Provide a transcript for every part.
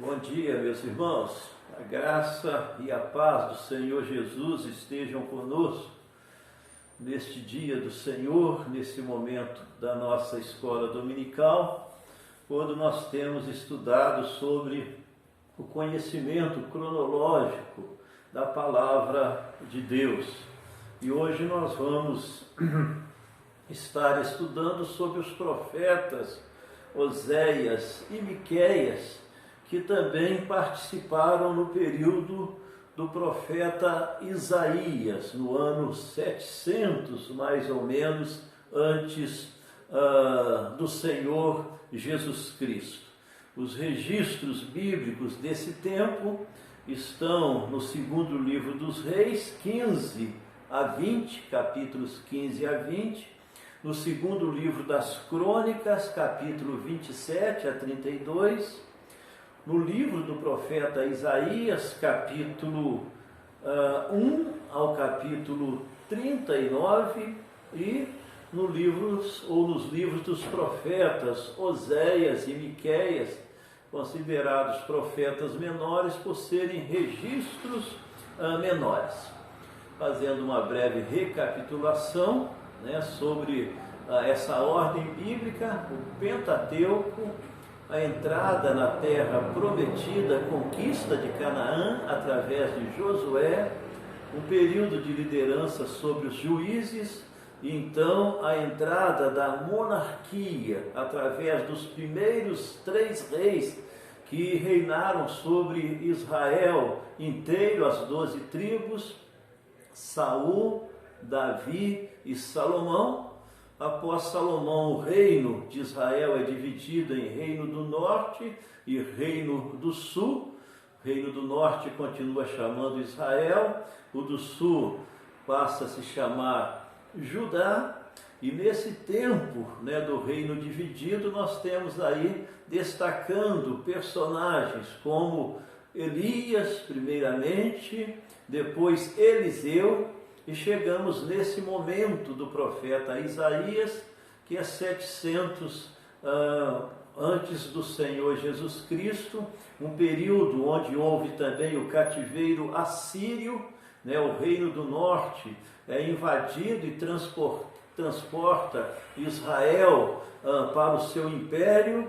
Bom dia, meus irmãos. A graça e a paz do Senhor Jesus estejam conosco neste dia do Senhor, nesse momento da nossa escola dominical, quando nós temos estudado sobre o conhecimento cronológico da palavra de Deus. E hoje nós vamos estar estudando sobre os profetas Oséias e Miqueias, que também participaram no período do profeta Isaías, no ano 700, mais ou menos, antes do Senhor Jesus Cristo. Os registros bíblicos desse tempo estão no segundo livro dos Reis, 15 a 20, capítulos 15 a 20, no segundo livro das Crônicas, capítulo 27 a 32, no livro do profeta Isaías, capítulo 1 ao capítulo 39, e nos livros dos profetas Oséias e Miqueias, considerados profetas menores por serem registros menores. Fazendo uma breve recapitulação, sobre essa ordem bíblica, o Pentateuco, a entrada na terra prometida, a conquista de Canaã através de Josué, um período de liderança sobre os juízes, e então a entrada da monarquia através dos primeiros 3 reis que reinaram sobre Israel inteiro, as 12 tribos, Saul, Davi e Salomão. Após Salomão, o reino de Israel é dividido em reino do norte e reino do sul. O reino do norte continua chamando Israel, o do sul passa a se chamar Judá. E nesse tempo, do reino dividido, nós temos aí destacando personagens como Elias, primeiramente, depois Eliseu, e chegamos nesse momento do profeta Isaías, que é 700 antes do Senhor Jesus Cristo, um período onde houve também o cativeiro assírio, o reino do norte é invadido e transporta Israel para o seu império,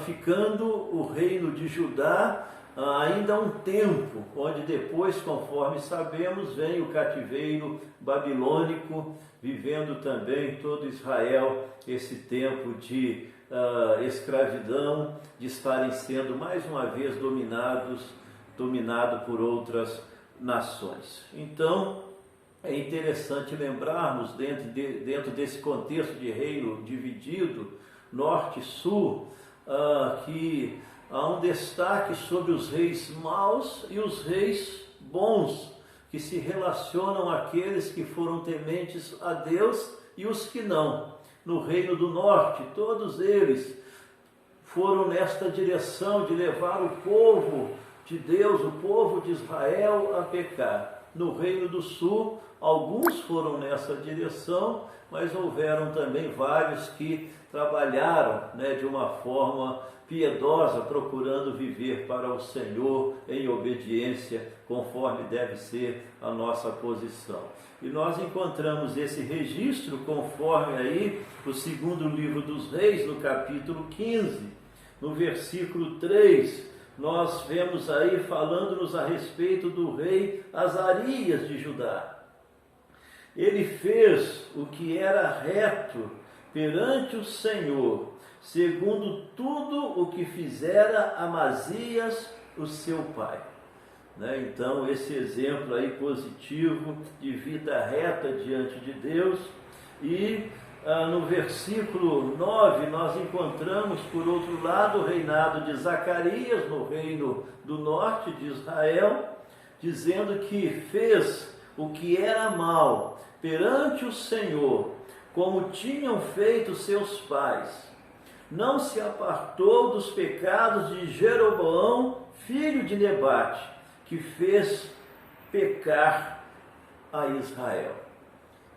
ficando o reino de Judá ainda há um tempo, onde depois, conforme sabemos, vem o cativeiro babilônico, vivendo também todo Israel esse tempo de escravidão, de estarem sendo mais uma vez dominado por outras nações. Então, é interessante lembrarmos, dentro desse contexto de reino dividido, norte e sul, que há um destaque sobre os reis maus e os reis bons, que se relacionam àqueles que foram tementes a Deus e os que não. No reino do norte, todos eles foram nesta direção de levar o povo de Deus, o povo de Israel, a pecar. No reino do sul, alguns foram nessa direção, mas houveram também vários que trabalharam de uma forma piedosa, procurando viver para o Senhor em obediência, conforme deve ser a nossa posição. E nós encontramos esse registro conforme aí o segundo livro dos Reis, no capítulo 15, no versículo 3, nós vemos aí falando-nos a respeito do rei Azarias de Judá. Ele fez o que era reto perante o Senhor, segundo tudo o que fizera Amazias, o seu pai. Então, esse exemplo aí positivo de vida reta diante de Deus. E no versículo 9, nós encontramos, por outro lado, o reinado de Zacarias, no reino do norte de Israel, dizendo que fez o que era mal perante o Senhor, como tinham feito seus pais. Não se apartou dos pecados de Jeroboão, filho de Nebate, que fez pecar a Israel.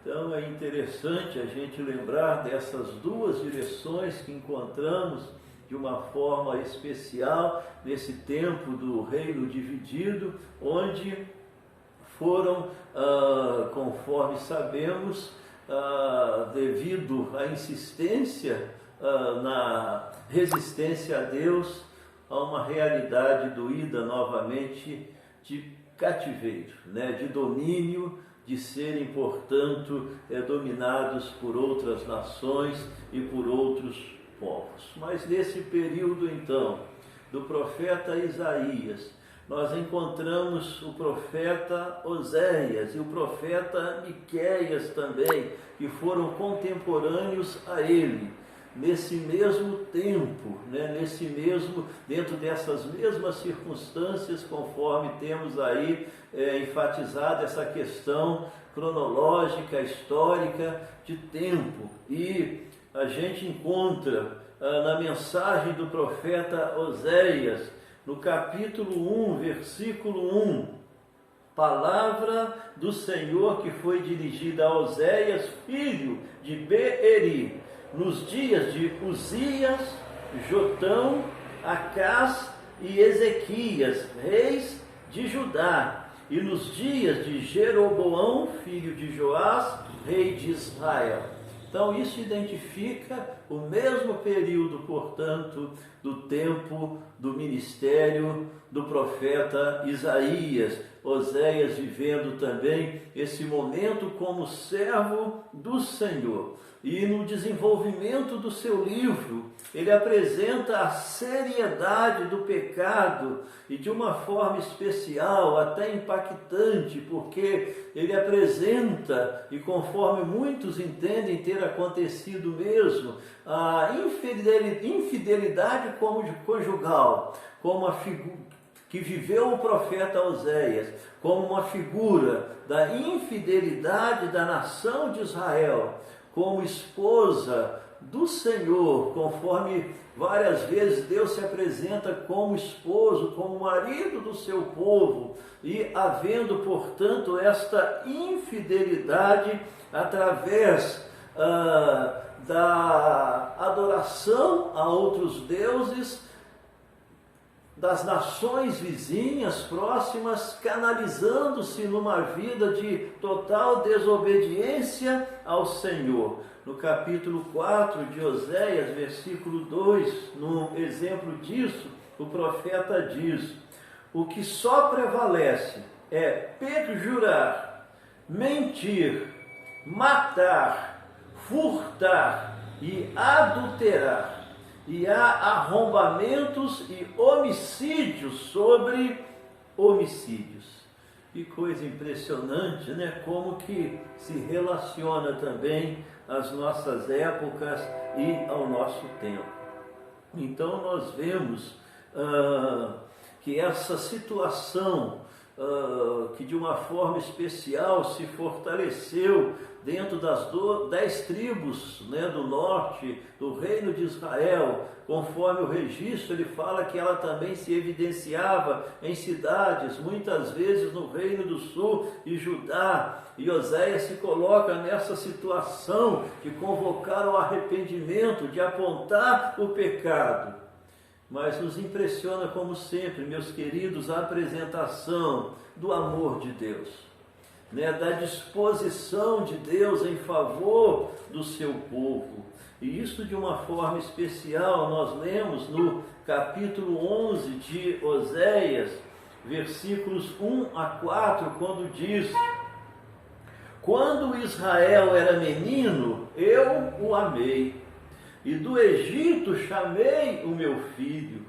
Então é interessante a gente lembrar dessas duas direções que encontramos de uma forma especial nesse tempo do reino dividido, onde foram, conforme sabemos, devido à insistência na resistência a Deus, a uma realidade doída novamente de cativeiro, né? De domínio, de serem, portanto, dominados por outras nações e por outros povos. Mas nesse período, então, do profeta Isaías, nós encontramos o profeta Oséias e o profeta Miqueias também, que foram contemporâneos a ele, nesse mesmo tempo, né? Dentro dessas mesmas circunstâncias, conforme temos aí enfatizado essa questão cronológica, histórica de tempo. E a gente encontra na mensagem do profeta Oséias, no capítulo 1, versículo 1, palavra do Senhor que foi dirigida a Oséias, filho de Beeri, nos dias de Uzias, Jotão, Acás e Ezequias, reis de Judá, e nos dias de Jeroboão, filho de Joás, rei de Israel. Então isso identifica o mesmo período, portanto, do tempo do ministério do profeta Isaías. Oséias vivendo também esse momento como servo do Senhor. E no desenvolvimento do seu livro, ele apresenta a seriedade do pecado e de uma forma especial, até impactante, porque ele apresenta, e conforme muitos entendem ter acontecido mesmo, a infidelidade conjugal, como a figura que viveu o profeta Oséias, como uma figura da infidelidade da nação de Israel, como esposa do Senhor, conforme várias vezes Deus se apresenta como esposo, como marido do seu povo, e havendo, portanto, esta infidelidade através da adoração a outros deuses, das nações vizinhas, próximas, canalizando-se numa vida de total desobediência ao Senhor. No capítulo 4 de Oséias, versículo 2, num exemplo disso, o profeta diz: o que só prevalece é perjurar, mentir, matar, furtar e adulterar. E há arrombamentos e homicídios sobre homicídios. Que coisa impressionante, né? Como que se relaciona também às nossas épocas e ao nosso tempo. Então nós vemos que essa situação que de uma forma especial se fortaleceu dentro das 10 tribos, né, do norte, do reino de Israel, conforme o registro, ele fala que ela também se evidenciava em cidades, muitas vezes no reino do sul e Judá, e Oséias se coloca nessa situação de convocar o arrependimento, de apontar o pecado. Mas nos impressiona, como sempre, meus queridos, a apresentação do amor de Deus, né, da disposição de Deus em favor do seu povo. E isso de uma forma especial nós lemos no capítulo 11 de Oséias, versículos 1 a 4, quando diz: quando Israel era menino, eu o amei, e do Egito chamei o meu filho.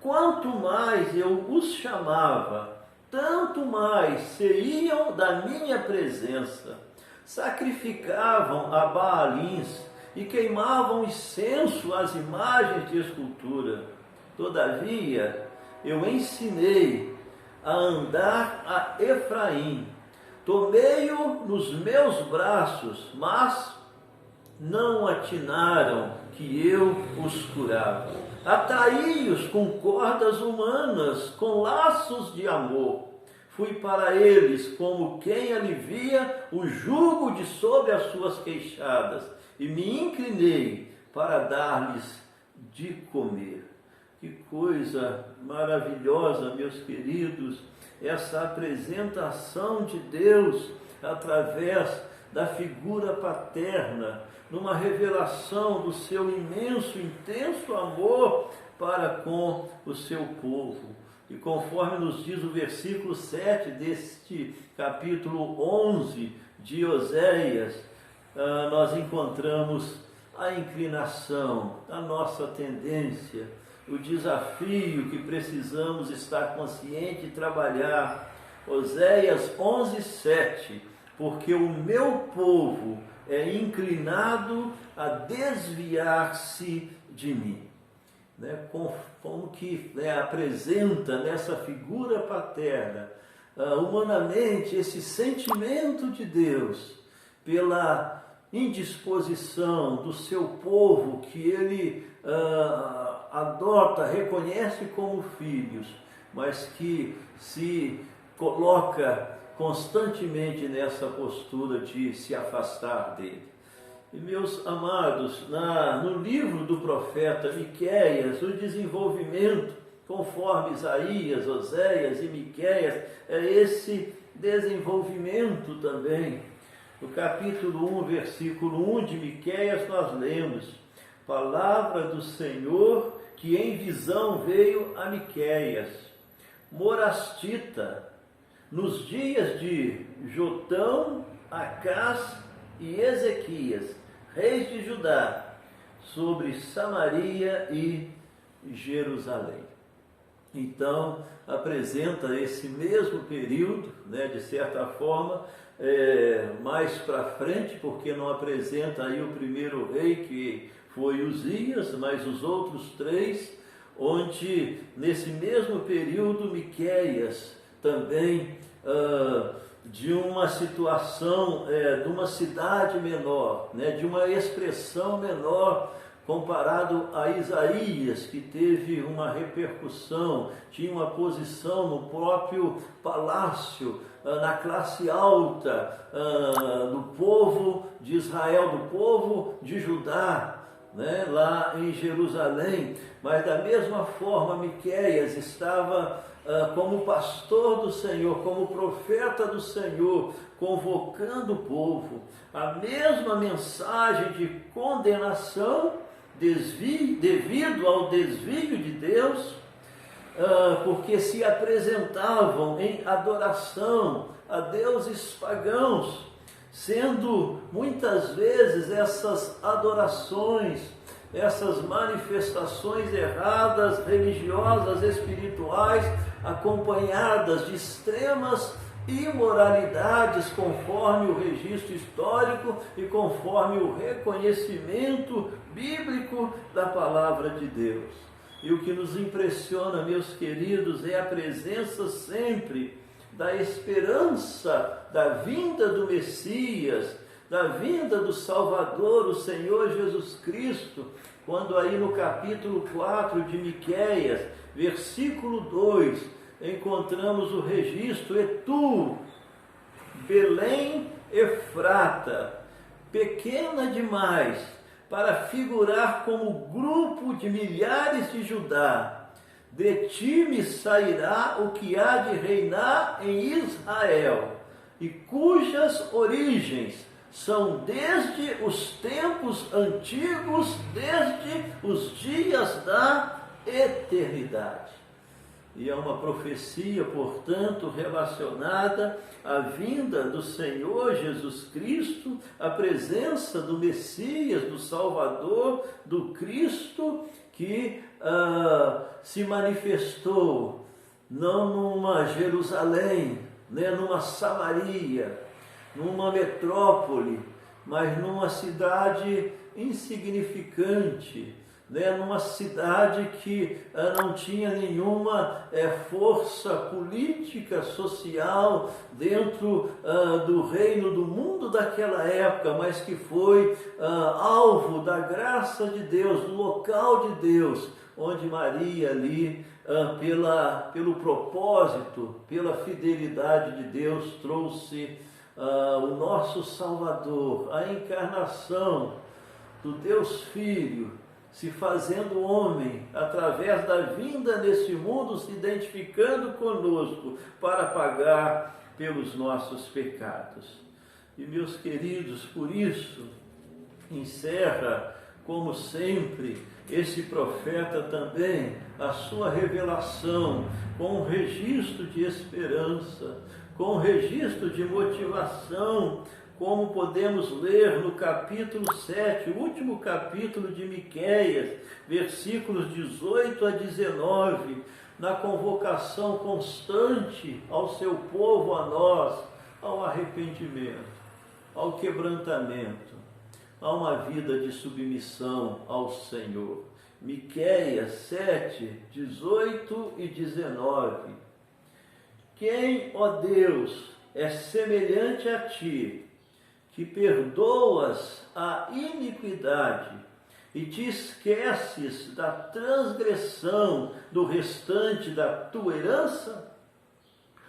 Quanto mais eu os chamava, tanto mais saíam da minha presença. Sacrificavam a Baalins e queimavam incenso às imagens de escultura. Todavia, eu ensinei a andar a Efraim. Tomei-o nos meus braços, mas não atinaram que eu os curava. Atraí-os com cordas humanas, com laços de amor. Fui para eles como quem alivia o jugo de sob as suas queixadas, e me inclinei para dar-lhes de comer. Que coisa maravilhosa, meus queridos, essa apresentação de Deus através da figura paterna, numa revelação do seu imenso, intenso amor para com o seu povo. E conforme nos diz o versículo 7 deste capítulo 11 de Oséias, nós encontramos a inclinação, a nossa tendência, o desafio que precisamos estar consciente e trabalhar. Oséias 11:7, porque o meu povo é inclinado a desviar-se de mim. Como que apresenta nessa figura paterna, humanamente, esse sentimento de Deus pela indisposição do seu povo, que ele adota, reconhece como filhos, mas que se coloca constantemente nessa postura de se afastar dele. E, meus amados, no livro do profeta Miqueias, o desenvolvimento, conforme Isaías, Oséias e Miqueias, é esse desenvolvimento também. No capítulo 1, versículo 1 de Miqueias, nós lemos: palavra do Senhor que em visão veio a Miqueias, morastita, nos dias de Jotão, Acás e Ezequias, reis de Judá, sobre Samaria e Jerusalém. Então, apresenta esse mesmo período, de certa forma, mais para frente, porque não apresenta aí o primeiro rei, que foi Uzias, mas os outros três, onde nesse mesmo período Miqueias também de uma situação, de uma cidade menor, de uma expressão menor, comparado a Isaías, que teve uma repercussão, tinha uma posição no próprio palácio, na classe alta do povo de Israel, do povo de Judá, lá em Jerusalém. Mas da mesma forma, Miqueias estava como pastor do Senhor, como profeta do Senhor, convocando o povo, a mesma mensagem de condenação, devido ao desvio de Deus, porque se apresentavam em adoração a deuses pagãos, sendo muitas vezes essas adorações, essas manifestações erradas, religiosas, espirituais, acompanhadas de extremas imoralidades, conforme o registro histórico e conforme o reconhecimento bíblico da palavra de Deus. E o que nos impressiona, meus queridos, é a presença sempre da esperança da vinda do Messias, da vinda do Salvador, o Senhor Jesus Cristo, quando aí no capítulo 4 de Miqueias, versículo 2, encontramos o registro: e tu, Belém Efrata, pequena demais para figurar como grupo de milhares de Judá, de ti me sairá o que há de reinar em Israel, e cujas origens são desde os tempos antigos, desde os dias da eternidade. E é uma profecia, portanto, relacionada à vinda do Senhor Jesus Cristo, à presença do Messias, do Salvador, do Cristo, que se manifestou não numa Jerusalém, numa Samaria, numa metrópole, mas numa cidade insignificante, numa cidade que não tinha nenhuma força política, social dentro do reino do mundo daquela época, mas que foi alvo da graça de Deus, do local de Deus, onde Maria ali, pelo propósito, pela fidelidade de Deus, trouxe o nosso Salvador, a encarnação do Deus Filho, se fazendo homem, através da vinda nesse mundo, se identificando conosco para pagar pelos nossos pecados. E meus queridos, por isso, encerra, como sempre, esse profeta também, a sua revelação com um registro de esperança, com um registro de motivação, como podemos ler no capítulo 7, o último capítulo de Miqueias, versículos 18 a 19, na convocação constante ao seu povo, a nós, ao arrependimento, ao quebrantamento, a uma vida de submissão ao Senhor. Miqueias 7, 18 e 19. Quem, ó Deus, é semelhante a ti, que perdoas a iniquidade e te esqueces da transgressão do restante da tua herança?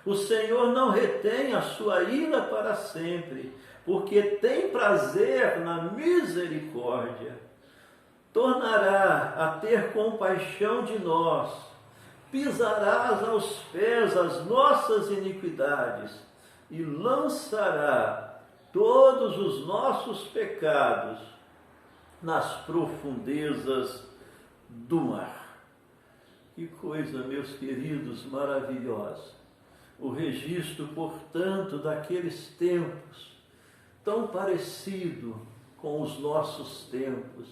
O Senhor não retém a sua ira para sempre, porque tem prazer na misericórdia. Tornará a ter compaixão de nós, pisarás aos pés as nossas iniquidades e lançará todos os nossos pecados nas profundezas do mar. Que coisa, meus queridos, maravilhosa. O registro, portanto, daqueles tempos, tão parecido com os nossos tempos,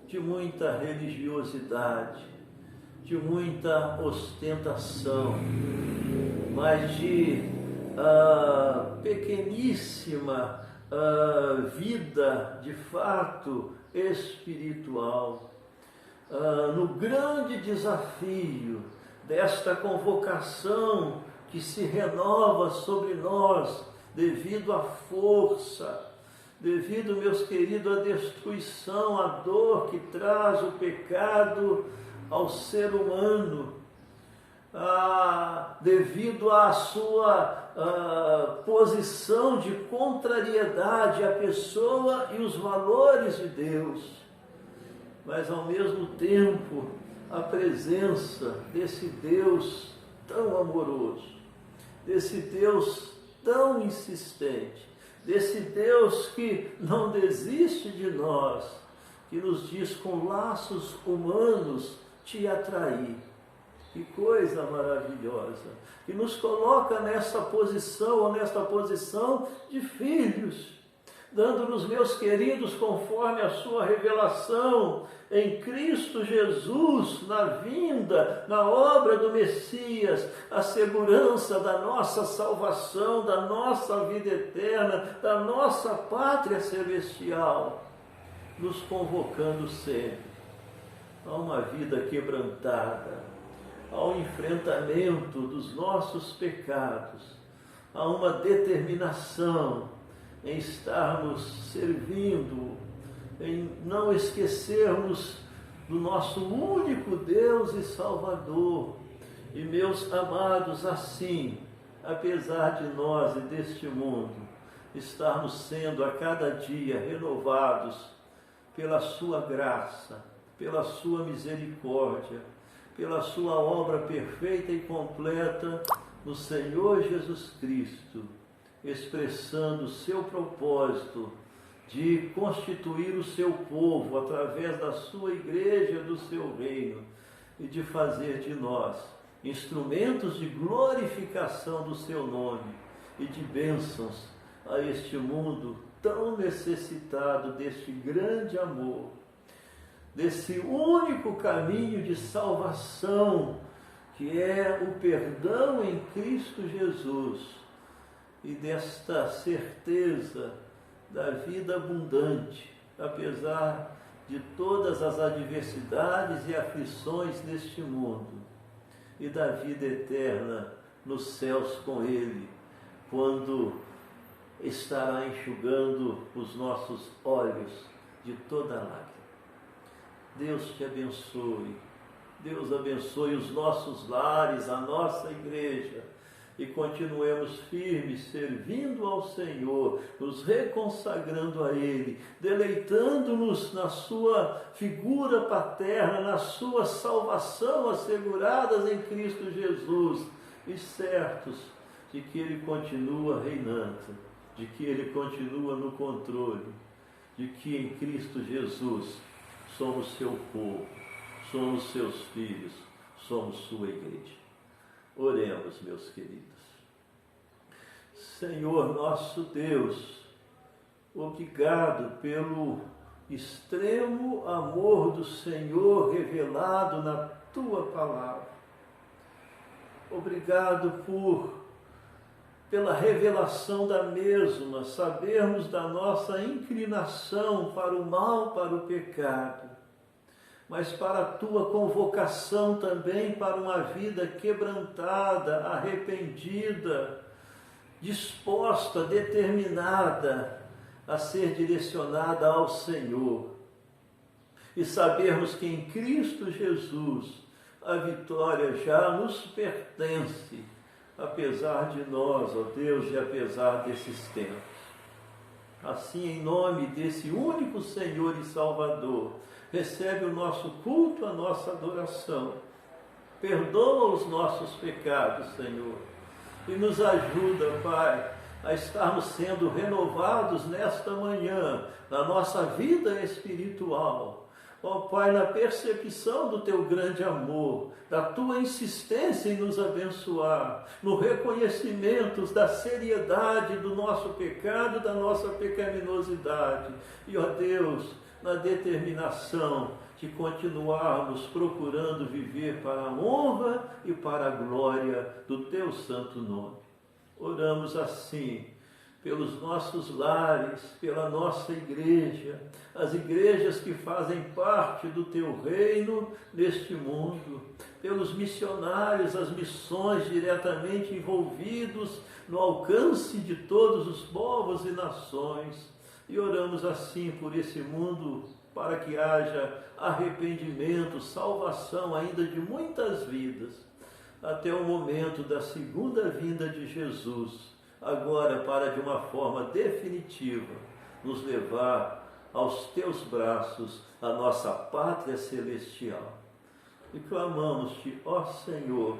de muita religiosidade, de muita ostentação, mas de pequeníssima vida, de fato, espiritual. No grande desafio desta convocação que se renova sobre nós, devido à força, devido, meus queridos, à destruição, à dor que traz o pecado ao ser humano, devido à sua posição de contrariedade à pessoa e os valores de Deus, mas ao mesmo tempo a presença desse Deus tão amoroso, desse Deus tão insistente, desse Deus que não desiste de nós, que nos diz com laços humanos te atrair. Que coisa maravilhosa, que nos coloca nessa posição de filhos, dando-nos, meus queridos, conforme a sua revelação em Cristo Jesus, na vinda, na obra do Messias, a segurança da nossa salvação, da nossa vida eterna, da nossa pátria celestial, nos convocando sempre a uma vida quebrantada, ao enfrentamento dos nossos pecados, a uma determinação em estarmos servindo, em não esquecermos do nosso único Deus e Salvador. E, meus amados, assim, apesar de nós e deste mundo estarmos sendo a cada dia renovados pela sua graça, pela sua misericórdia, pela sua obra perfeita e completa no Senhor Jesus Cristo, expressando o seu propósito de constituir o seu povo através da sua igreja, do seu reino, e de fazer de nós instrumentos de glorificação do seu nome e de bênçãos a este mundo tão necessitado deste grande amor, desse único caminho de salvação, que é o perdão em Cristo Jesus, e desta certeza da vida abundante, apesar de todas as adversidades e aflições deste mundo, e da vida eterna nos céus com Ele, quando estará enxugando os nossos olhos de toda lágrima. Deus te abençoe, Deus abençoe os nossos lares, a nossa igreja, e continuemos firmes, servindo ao Senhor, nos reconsagrando a Ele, deleitando-nos na sua figura paterna, na sua salvação asseguradas em Cristo Jesus, e certos de que Ele continua reinando, de que Ele continua no controle, de que em Cristo Jesus somos seu povo, somos seus filhos, somos sua igreja. Oremos, meus queridos. Senhor nosso Deus, obrigado pelo extremo amor do Senhor revelado na tua palavra. Obrigado pela revelação da mesma, sabermos da nossa inclinação para o mal, para o pecado, mas para a tua convocação também para uma vida quebrantada, arrependida, disposta, determinada a ser direcionada ao Senhor. E sabermos que em Cristo Jesus a vitória já nos pertence, apesar de nós, ó Deus, e apesar desses tempos. Assim, em nome desse único Senhor e Salvador, recebe o nosso culto, a nossa adoração. Perdoa os nossos pecados, Senhor, e nos ajuda, Pai, a estarmos sendo renovados nesta manhã, na nossa vida espiritual. Ó Pai, na percepção do Teu grande amor, da Tua insistência em nos abençoar, no reconhecimento da seriedade do nosso pecado, da nossa pecaminosidade. E, ó Deus, na determinação de continuarmos procurando viver para a honra e para a glória do Teu santo nome. Oramos assim pelos nossos lares, pela nossa igreja, as igrejas que fazem parte do Teu reino neste mundo, pelos missionários, as missões diretamente envolvidos no alcance de todos os povos e nações. E oramos assim por esse mundo, para que haja arrependimento, salvação ainda de muitas vidas, até o momento da segunda vinda de Jesus, agora para de uma forma definitiva nos levar aos Teus braços, a nossa pátria celestial. E clamamos-Te, ó Senhor,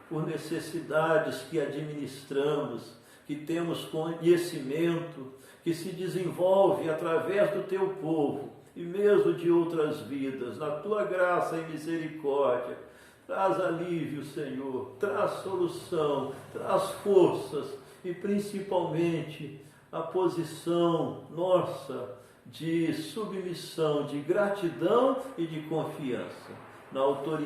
por necessidades que administramos, que temos conhecimento, que se desenvolve através do Teu povo e mesmo de outras vidas, na Tua graça e misericórdia. Traz alívio, Senhor, traz solução, traz forças e principalmente a posição nossa de submissão, de gratidão e de confiança na autoridade